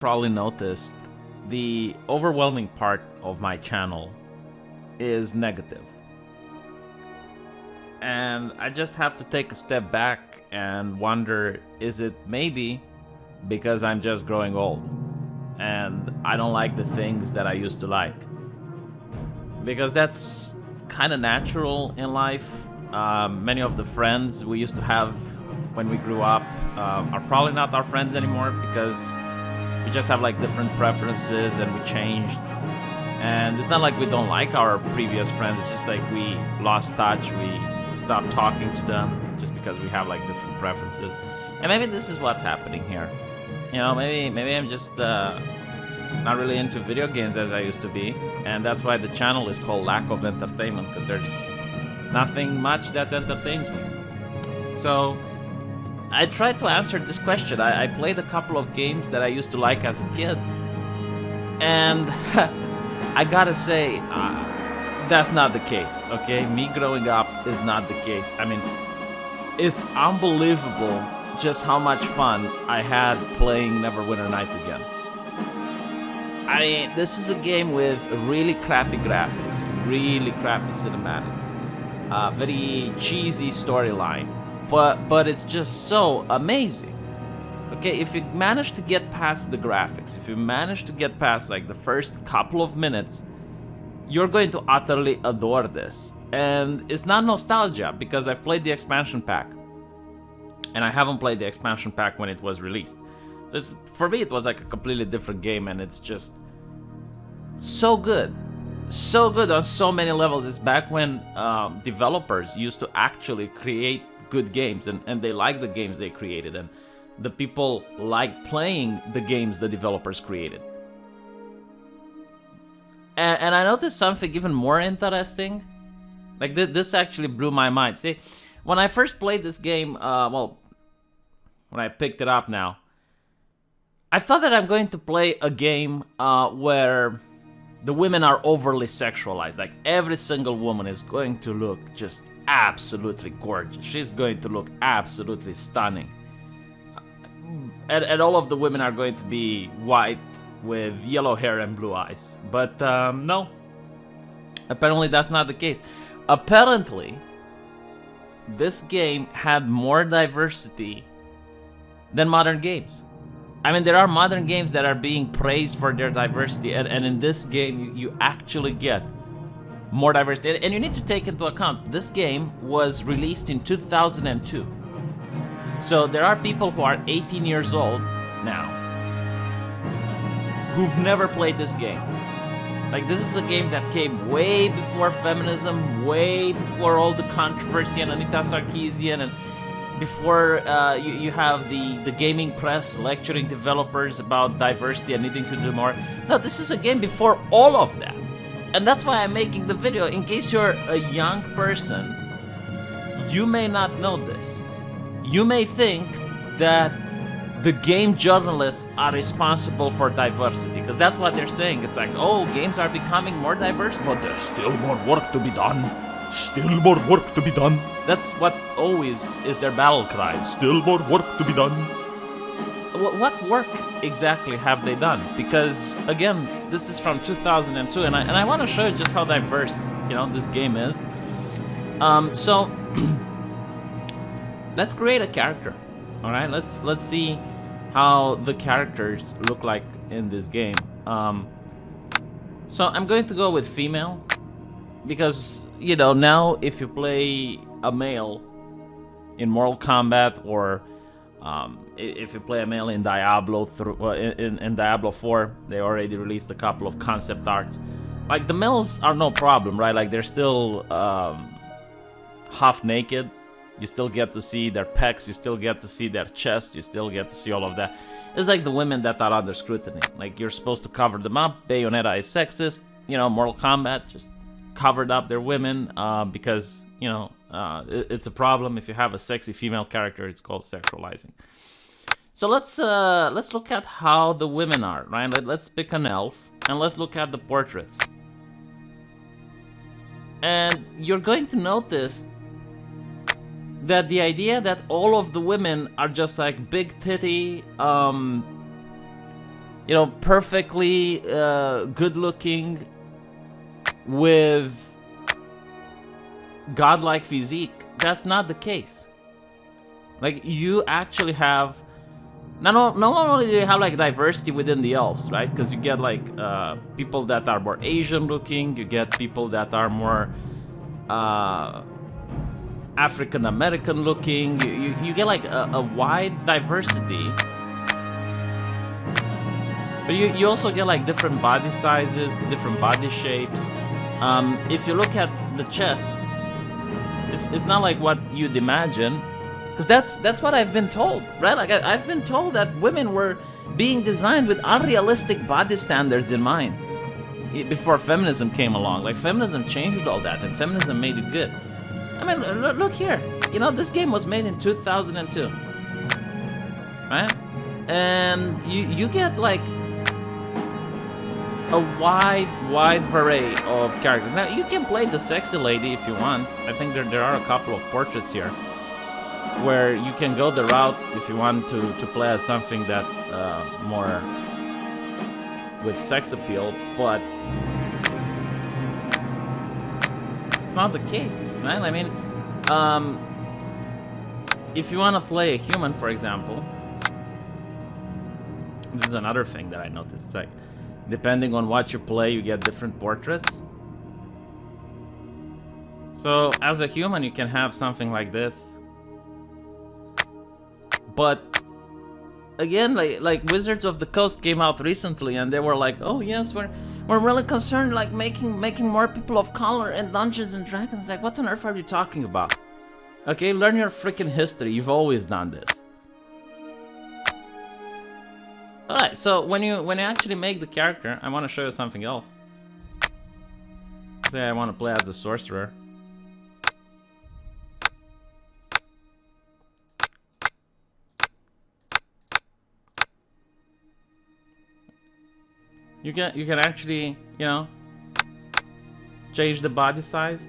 probably noticed, the overwhelming part of my channel is negative. And I just have to take a step back and wonder, is it maybe because I'm just growing old and I don't like the things that I used to like? Because that's kind of natural in life. Many of the friends we used to have when we grew up are probably not our friends anymore, because we just have like different preferences and we changed. And it's not like we don't like our previous friends, it's just like we lost touch, we stopped talking to them just because we have like different preferences. And maybe this is what's happening here. You know, maybe I'm just not really into video games as I used to be, and that's why the channel is called Lack of Entertainment, because there's nothing much that entertains me. So I tried to answer this question. I played a couple of games that I used to like as a kid, and I gotta say, that's not the case, okay? Me growing up is not the case. I mean, it's unbelievable just how much fun I had playing Neverwinter Nights again. I mean, this is a game with really crappy graphics, really crappy cinematics, very cheesy storyline, but it's just so amazing. Okay, if you manage to get past the graphics, if you manage to get past like the first couple of minutes, you're going to utterly adore this. And it's not nostalgia, because I've played the expansion pack, and I haven't played the expansion pack when it was released. So for me, it was like a completely different game, and it's just so good on so many levels. It's back when developers used to actually create good games, and they like the games they created, and the people like playing the games the developers created. And I noticed something even more interesting. Like this actually blew my mind. See, when I first played this game, well, when I picked it up now, I thought that I'm going to play a game where the women are overly sexualized. Like every single woman is going to look just absolutely gorgeous. She's going to look absolutely stunning. And all of the women are going to be white with yellow hair and blue eyes. But no, apparently that's not the case. Apparently, this game had more diversity than modern games. I mean, there are modern games that are being praised for their diversity, and in this game, you actually get more diversity. And you need to take into account, this game was released in 2002. So there are people who are 18 years old now who've never played this game. Like, this is a game that came way before feminism, way before all the controversy and Anita Sarkeesian, and before you have the gaming press lecturing developers about diversity and needing to do more. No, this is a game before all of that. And that's why I'm making the video. In case you're a young person, you may not know this. You may think that the game journalists are responsible for diversity, because that's what they're saying. It's like, oh, games are becoming more diverse, but there's still more work to be done. Still more work to be done. That's what always is their battle cry. Still more work to be done. What work exactly have they done? Because, again, this is from 2002, and I want to show you just how diverse, you know, this game is. So let's create a character. All right, let's see how the characters look like in this game. So I'm going to go with female, because, you know, now if you play a male in Mortal Kombat, or if you play a male in Diablo in Diablo 4, they already released a couple of concept arts. Like, the males are no problem, right? Like, they're still half naked. You still get to see their pecs, you still get to see their chest, you still get to see all of that. It's like the women that are under scrutiny. Like, you're supposed to cover them up. Bayonetta is sexist. You know, Mortal Kombat just covered up their women because, you know, it's a problem. If you have a sexy female character, it's called sexualizing. So let's look at how the women are, right? Let's pick an elf, and let's look at the portraits. And you're going to notice that the idea that all of the women are just like big titty, you know, perfectly good looking with godlike physique. That's not the case. Like, you actually have not only do you have like diversity within the elves, right? Because you get like people that are more Asian looking, you get people that are more African American looking. You get like a wide diversity, but you also get like different body sizes, different body shapes. If you look at the chest, it's not like what you'd imagine. Because that's what I've been told, right? Like, I've been told that women were being designed with unrealistic body standards in mind before feminism came along. Like, feminism changed all that, and feminism made it good. I mean, look here. You know, this game was made in 2002, right? And you get, like, a wide array of characters. Now, you can play the sexy lady if you want. I think there are a couple of portraits here where you can go the route if you want to play as something that's more with sex appeal, but it's not the case, right? I mean, if you want to play a human, for example, this is another thing that I noticed. It's like, depending on what you play, you get different portraits. So, as a human, you can have something like this. But again, like Wizards of the Coast came out recently, and they were like, "Oh yes, we're really concerned, like making more people of color in Dungeons and Dragons." Like, what on earth are you talking about? Okay, learn your freaking history. You've always done this. All right, so when you actually make the character, I want to show you something else. Say I want to play as a sorcerer. You can actually, you know, change the body size.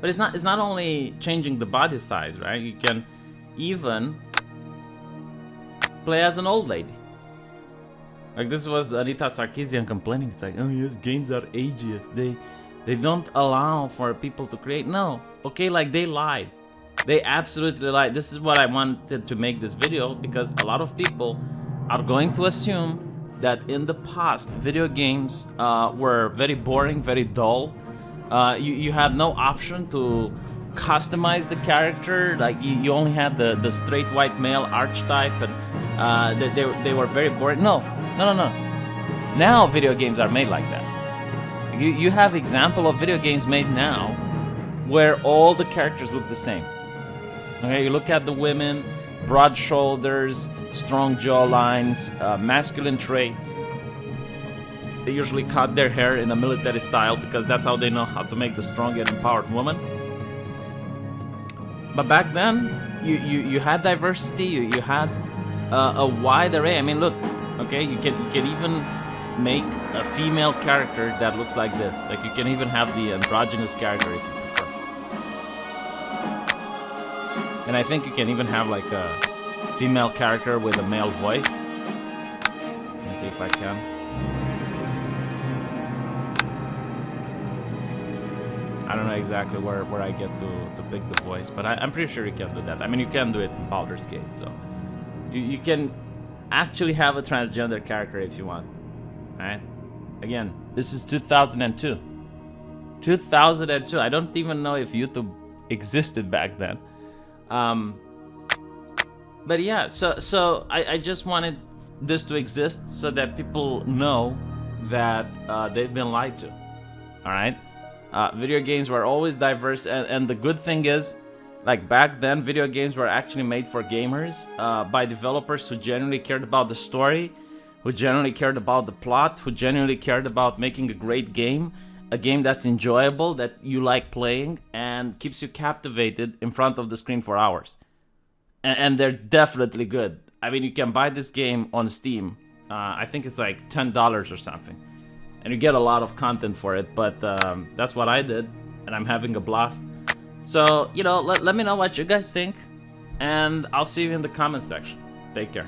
But it's not only changing the body size, right? You can even play as an old lady. Like, this was Anita Sarkeesian complaining. It's like, oh yes, games are ageist. They don't allow for people to create. No, okay, like, they lied. They absolutely lied. This is what I wanted to make this video, because a lot of people are going to assume that in the past, video games were very boring, very dull. You had no option to customize the character. Like, you only had the straight white male archetype, and they were very boring. No. Now video games are made like that. You have example of video games made now where all the characters look the same. Okay, you look at the women, broad shoulders, strong jawlines, masculine traits. They usually cut their hair in a military style because that's how they know how to make the strong and empowered woman. But back then, you had diversity. You had a wide array. I mean, look, okay, you can even make a female character that looks like this. Like, you can even have the androgynous character if you prefer. And I think you can even have like a female character with a male voice. Let me see if I can. I don't know exactly where I get to pick the voice, but I'm pretty sure you can do that. I mean, you can do it in Baldur's Gate, so you can actually have a transgender character if you want. Right? Again, this is 2002. 2002. I don't even know if YouTube existed back then. But yeah, so I just wanted this to exist so that people know that they've been lied to. All right? Video games were always diverse, and the good thing is, like, back then, video games were actually made for gamers by developers who genuinely cared about the story, who genuinely cared about the plot, who genuinely cared about making a great game, a game that's enjoyable, that you like playing, and keeps you captivated in front of the screen for hours. And they're definitely good. I mean, you can buy this game on Steam. I think it's like $10 or something. And you get a lot of content for it, but that's what I did, and I'm having a blast. So, you know, let me know what you guys think, and I'll see you in the comment section. Take care.